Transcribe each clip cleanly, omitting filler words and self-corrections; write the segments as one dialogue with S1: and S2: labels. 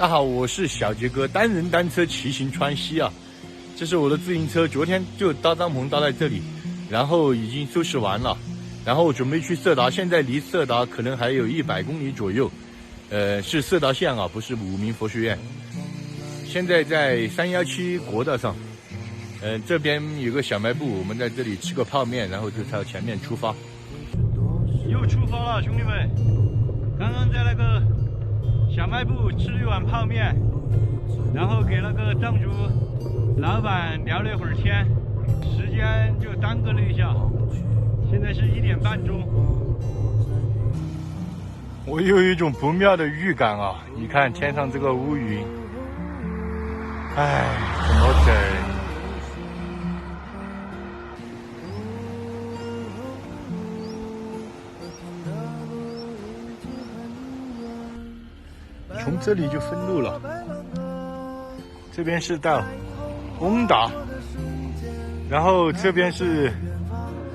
S1: 大家好，我是小杰哥，单人单车骑行川西啊。这是我的自行车，昨天就搭帐篷搭在这里，然后已经收拾完了，然后准备去色达，现在离色达可能还有100公里左右，是色达县啊，不是武鸣佛学院。现在在317国道上，这边有个小卖部，我们在这里吃个泡面，然后就朝前面出发。又出发了，兄弟们！刚刚在那个小卖部吃了一碗泡面，然后给那个藏族老板聊了一会儿天，时间就耽搁了一下。现在是1点半钟，我有一种不妙的预感啊！你看天上这个乌云，哎，怎么整？从这里就分路了，这边是到翁达，然后这边是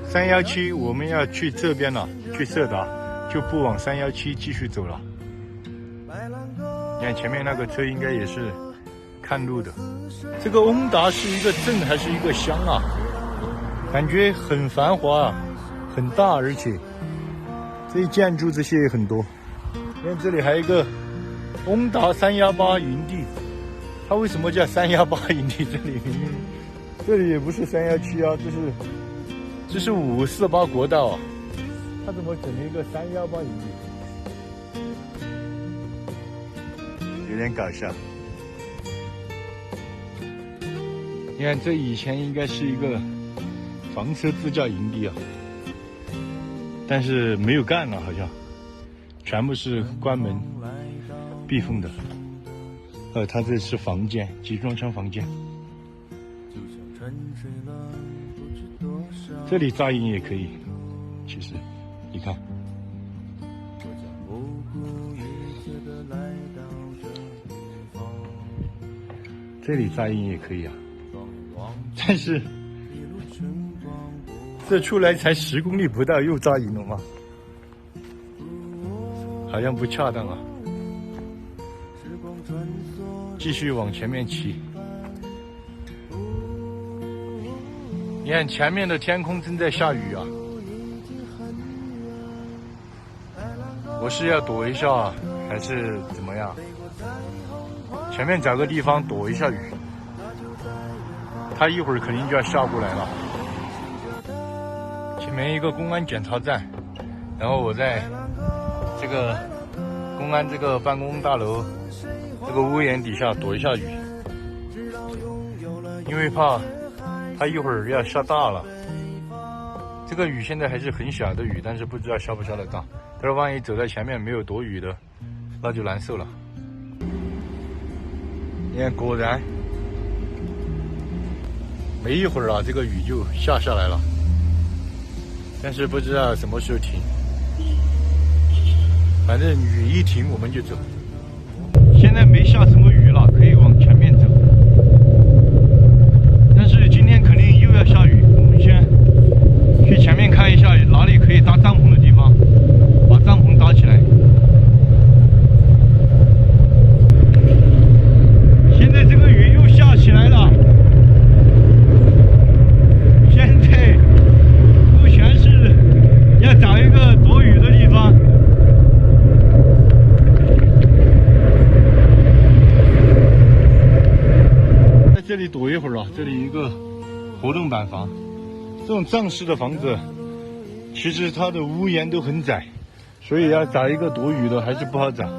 S1: 317，我们要去这边了，去色达，就不往317继续走了。你看前面那个车应该也是看路的。这个翁达是一个镇还是一个乡啊？感觉很繁华，很大，而且这些建筑这些也很多。你看这里还有一个翁达318营地，它为什么叫318营地？这里也不是317啊，这是548国道啊，它怎么整了一个318营地？有点搞笑。你看，这以前应该是一个房车自驾营地啊，但是没有干了，好像全部是关门闭封的。它这是房间，集装箱房间。这里扎营也可以，其实你看，这里扎营也可以啊，但是这出来才10公里不到，又扎营了吗？好像不恰当啊。继续往前面骑，你看前面的天空正在下雨啊！我是要躲一下还是怎么样？前面找个地方躲一下雨，它一会儿肯定就要下过来了。前面一个公安检查站，然后我在这个公安这个办公大楼这个屋檐底下躲一下雨，因为怕它一会儿要下大了。这个雨现在还是很小的雨，但是不知道下不下得大。但是万一走在前面没有躲雨的，那就难受了。你看，果然没一会儿啊，这个雨就下来了，但是不知道什么时候停。反正雨一停我们就走。现在没下什么雨了，可以往前面走。但是今天肯定又要下雨，我们先去前面看一下哪里可以搭帐篷的地方，把帐篷搭起来。现在这个雨又下起来了，现在目前是要找一个躲雨的地方。这里躲一会儿啊，这里一个活动板房。这种藏式的房子，其实它的屋檐都很窄，所以要找一个躲雨的还是不好找。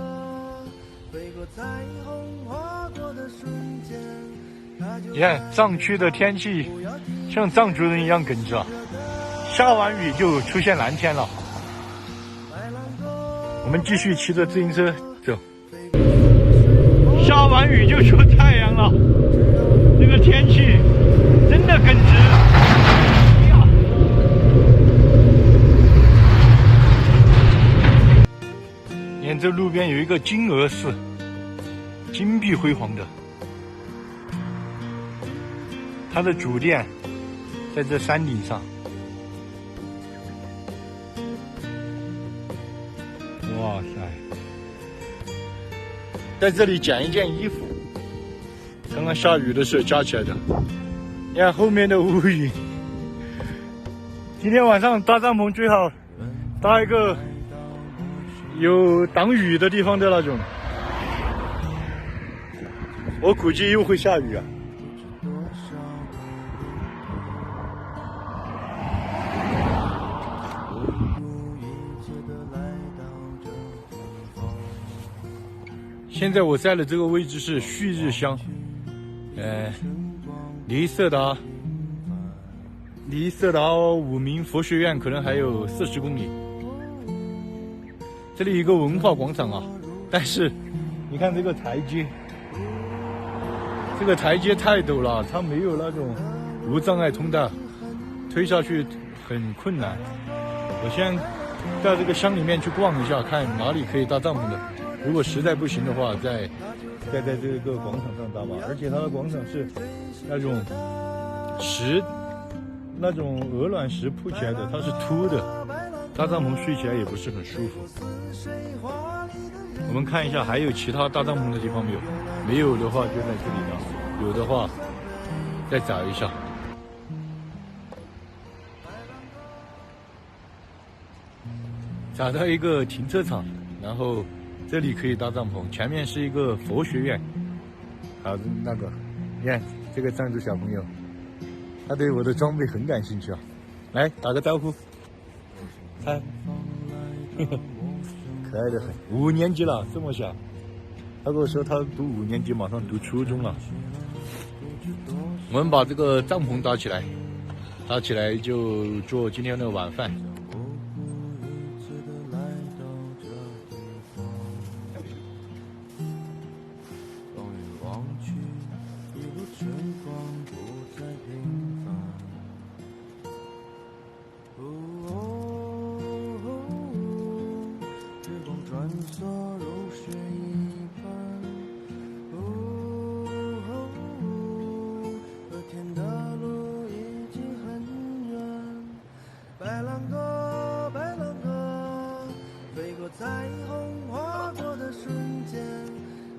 S1: 你看藏区的天气像藏族人一样耿直啊，下完雨就出现蓝天了。我们继续骑着自行车走，下完雨就出太阳了。这个天气真的耿直。你看这路边有一个金鹅寺，金碧辉煌的，它的主殿在这山顶上。哇塞！在这里捡一件衣服，刚刚下雨的时候夹起来的。你看后面的乌云。今天晚上搭帐篷最好搭一个有挡雨的地方的那种。我估计又会下雨啊。现在我在的这个位置是旭日乡，离色达武明佛学院可能还有40公里。这里有一个文化广场啊，但是你看这个台阶，这个台阶太陡了，它没有那种无障碍通道，推下去很困难。我先到这个乡里面去逛一下，看哪里可以搭帐篷的。如果实在不行的话，再在这个广场上搭吧。而且它的广场是那种那种鹅卵石铺起来的，它是凸的，搭帐篷睡起来也不是很舒服。我们看一下还有其他搭帐篷的地方没有？没有的话就在这里搭，有的话再找一下。找到一个停车场，然后这里可以搭帐篷，前面是一个佛学院。好，那个，你看这个藏族小朋友，他对我的装备很感兴趣啊，来打个招呼，嗨，可爱的很，5年级了，这么小。他跟我说他读5年级，马上读初中了。我们把这个帐篷搭起来就做今天的晚饭。
S2: 彩虹划过的瞬间，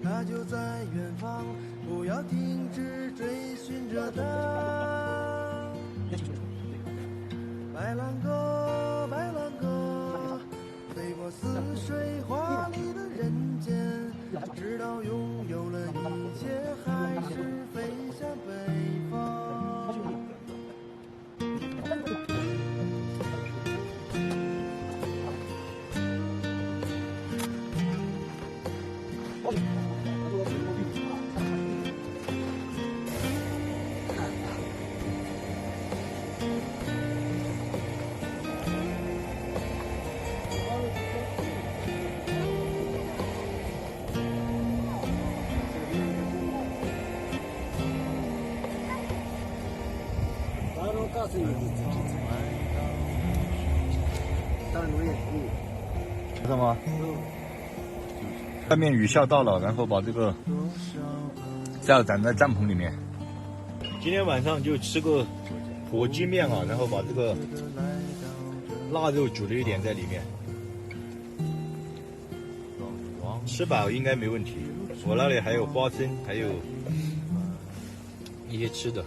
S2: 它就在远方，不要停止追寻着它。白兰鸽，白兰鸽，飞过似水华丽的人间，直到拥有了一切，还是飞向北方。
S1: 什么？外面雨下大了，然后把这个罩攒在帐篷里面。今天晚上就吃个火鸡面啊，然后把这个腊肉煮了一点在里面，吃饱应该没问题。我那里还有花生，还有一些吃的。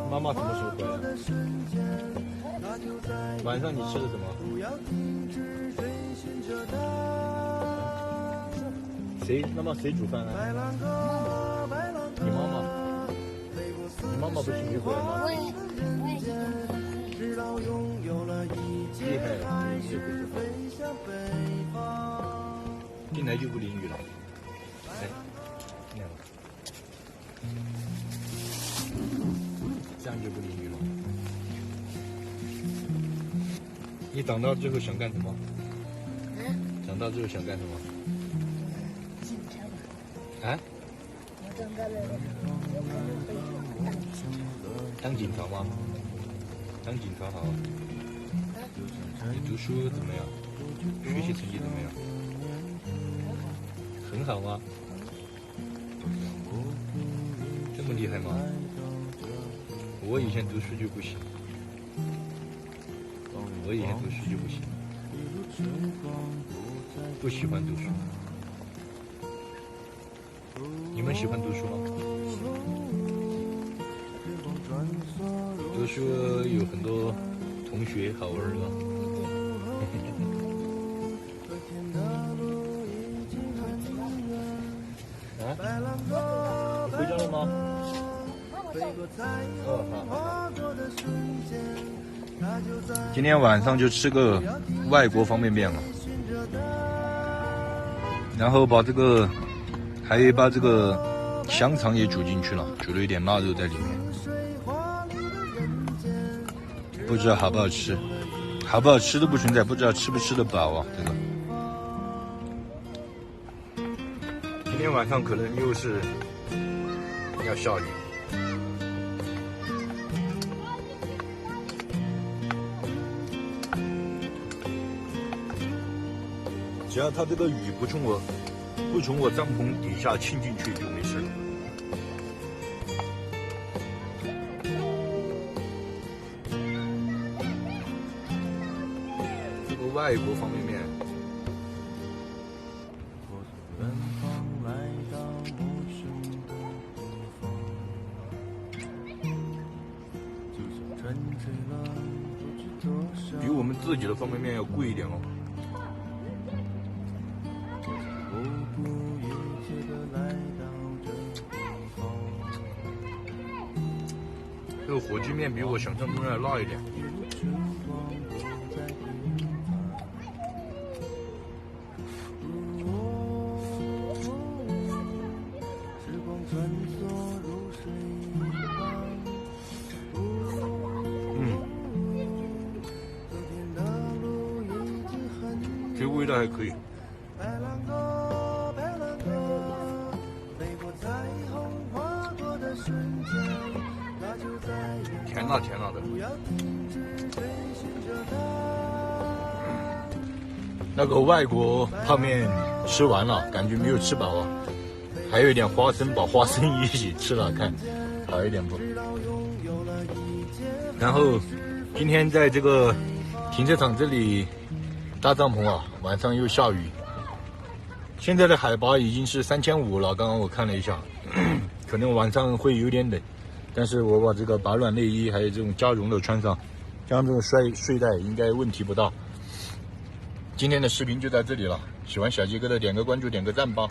S1: 妈妈什么时候回来？晚上你吃的什么？妈妈谁煮饭啊？你妈妈？你妈妈不是没回来吗？厉害了，进来就不淋雨了。哎，那样。这样就不淋雨了。你长大之后想干什么？长大之后想干什么？
S3: 警察吧。
S1: 啊？
S3: 我长大了，
S1: 当警察吗？当警察好。你读书怎么样？学习成绩怎么样？很好吗？这么厉害吗？我以前读书就不行，不喜欢读书。你们喜欢读书吗？读书有很多同学好玩吗？啊？回家了吗？好。今天晚上就吃个外国方便面了，然后把这个香肠也煮进去了，煮了一点腊肉在里面，不知道好不好吃，好不好吃都不存在，不知道吃不吃得饱啊。这个今天晚上可能又是要下雨。只要它这个雨不从我帐篷底下浸进去就没事了。这个外国方便面，比我们自己的方便面要贵一点哦。这个火鸡面比我想象中要辣一点。这个味道还可以。甜辣甜辣的。那个外国泡面吃完了，感觉没有吃饱啊，还有一点花生，把花生一起吃了，看好一点不？然后今天在这个停车场这里搭帐篷啊，晚上又下雨，现在的海拔已经是3500了，刚刚我看了一下，可能晚上会有点冷。但是我把这个保暖内衣还有这种加绒的穿上，加上这个睡袋应该问题不大。今天的视频就到这里了，喜欢小鸡哥的点个关注点个赞吧。